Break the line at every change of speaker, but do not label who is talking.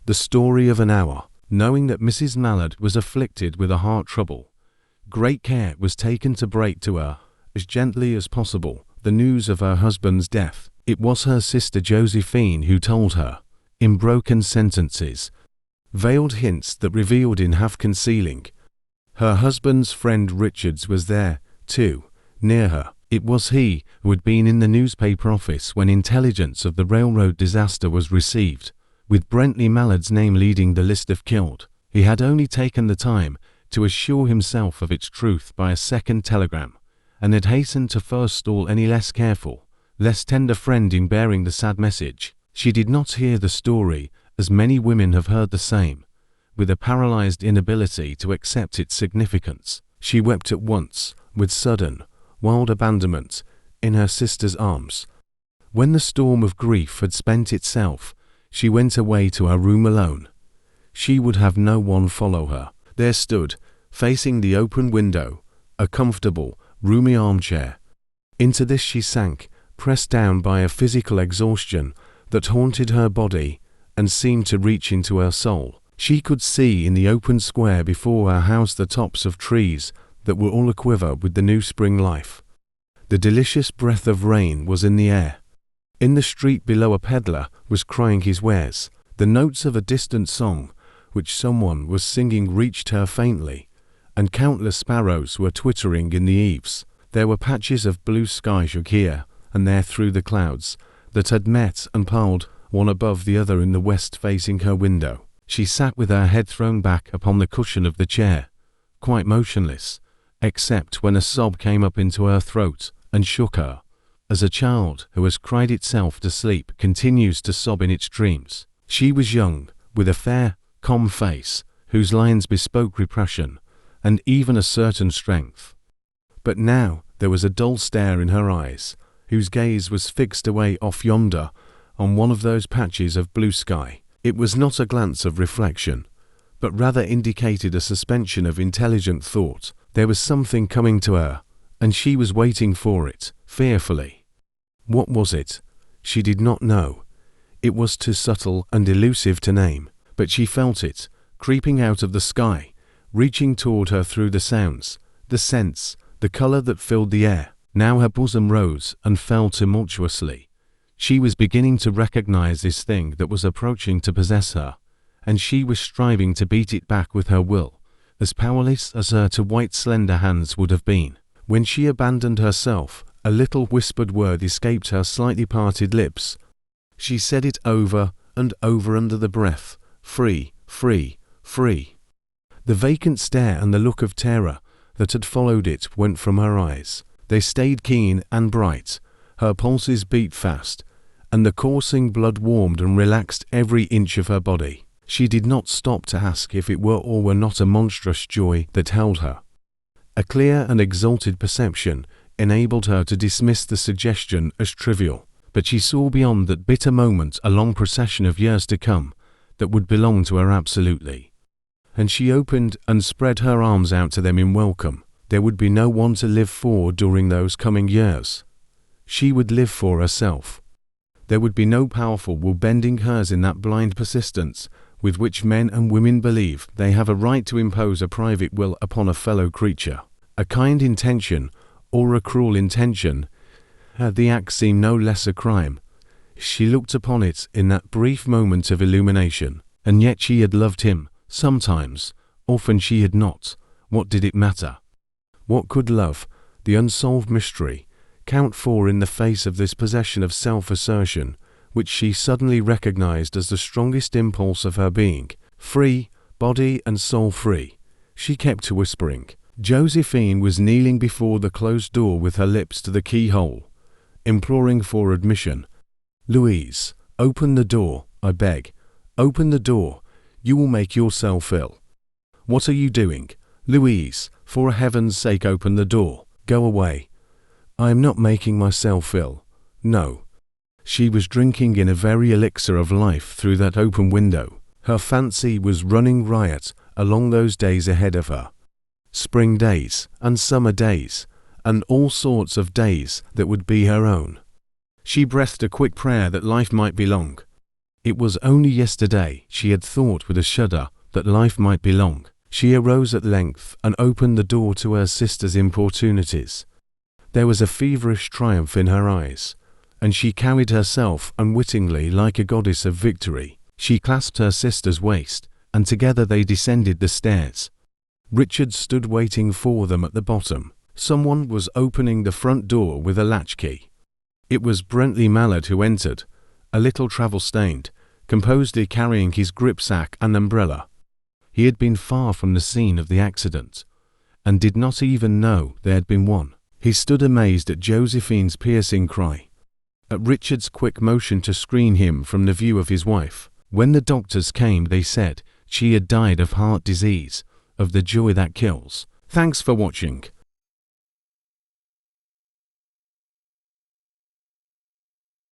The story of an hour. Knowing that Mrs. Mallard was afflicted with a heart trouble, great care was taken to break to her, as gently as possible, the news of her husband's death. It was her sister Josephine who told her, in broken sentences, veiled hints that revealed in half-concealing. Her husband's friend Richards was there, too, near her. It was he who had been in the newspaper office when intelligence of the railroad disaster was received, with Brentley Mallard's name leading the list of killed. He had only taken the time to assure himself of its truth by a second telegram, and had hastened to forestall any less careful, less tender friend in bearing the sad message. She did not hear the story, as many women have heard the same, with a paralyzed inability to accept its significance. She wept at once, with sudden, wild abandonment, in her sister's arms. When the storm of grief had spent itself, she went away to her room alone. She would have no one follow her. There stood, facing the open window, a comfortable, roomy armchair. Into this she sank, pressed down by a physical exhaustion that haunted her body and seemed to reach into her soul. She could see in the open square before her house the tops of trees that were all aquiver with the new spring life. The delicious breath of rain was in the air. In the street below a peddler was crying his wares. The notes of a distant song, which someone was singing, reached her faintly, and countless sparrows were twittering in the eaves. There were patches of blue sky here and there through the clouds that had met and piled one above the other in the west facing her window. She sat with her head thrown back upon the cushion of the chair, quite motionless, except when a sob came up into her throat and shook her, as a child who has cried itself to sleep continues to sob in its dreams. She was young, with a fair, calm face, whose lines bespoke repression, and even a certain strength. But now there was a dull stare in her eyes, whose gaze was fixed away off yonder, on one of those patches of blue sky. It was not a glance of reflection, but rather indicated a suspension of intelligent thought. There was something coming to her, and she was waiting for it, fearfully. What was it? She did not know. It was too subtle and elusive to name, but she felt it, creeping out of the sky, reaching toward her through the sounds, the scents, the color that filled the air. Now her bosom rose and fell tumultuously. She was beginning to recognize this thing that was approaching to possess her, and she was striving to beat it back with her will, as powerless as her too white slender hands would have been. When she abandoned herself, a little whispered word escaped her slightly parted lips. She said it over and over under the breath, free, free, free. The vacant stare and the look of terror that had followed it went from her eyes. They stayed keen and bright. Her pulses beat fast, and the coursing blood warmed and relaxed every inch of her body. She did not stop to ask if it were or were not a monstrous joy that held her. A clear and exalted perception enabled her to dismiss the suggestion as trivial, but she saw beyond that bitter moment a long procession of years to come that would belong to her absolutely. And she opened and spread her arms out to them in welcome. There would be no one to live for during those coming years. She would live for herself. There would be no powerful will bending hers in that blind persistence with which men and women believe they have a right to impose a private will upon a fellow creature. A kind intention or a cruel intention, the act seemed no less a crime. She looked upon it in that brief moment of illumination, and yet she had loved him, sometimes, often she had not. What did it matter? What could love, the unsolved mystery, count for in the face of this possession of self-assertion, which she suddenly recognized as the strongest impulse of her being? Free, body and soul free. She kept whispering. Josephine was kneeling before the closed door with her lips to the keyhole, imploring for admission. "Louise, open the door, I beg. Open the door. You will make yourself ill. What are you doing? Louise, for heaven's sake open the door. Go away. I am not making myself ill. No." She was drinking in a very elixir of life through that open window. Her fancy was running riot along those days ahead of her. Spring days, and summer days, and all sorts of days that would be her own. She breathed a quick prayer that life might be long. It was only yesterday she had thought with a shudder that life might be long. She arose at length and opened the door to her sister's importunities. There was a feverish triumph in her eyes, and she carried herself unwittingly like a goddess of victory. She clasped her sister's waist, and together they descended the stairs. Richard stood waiting for them at the bottom. Someone was opening the front door with a latchkey. It was Louise Mallard who entered, a little travel-stained, composedly carrying his gripsack and umbrella. He had been far from the scene of the accident, and did not even know there had been one. He stood amazed at Josephine's piercing cry, at Richard's quick motion to screen him from the view of his wife. When the doctors came, they said she had died of heart disease, of the joy that kills. Thanks for watching.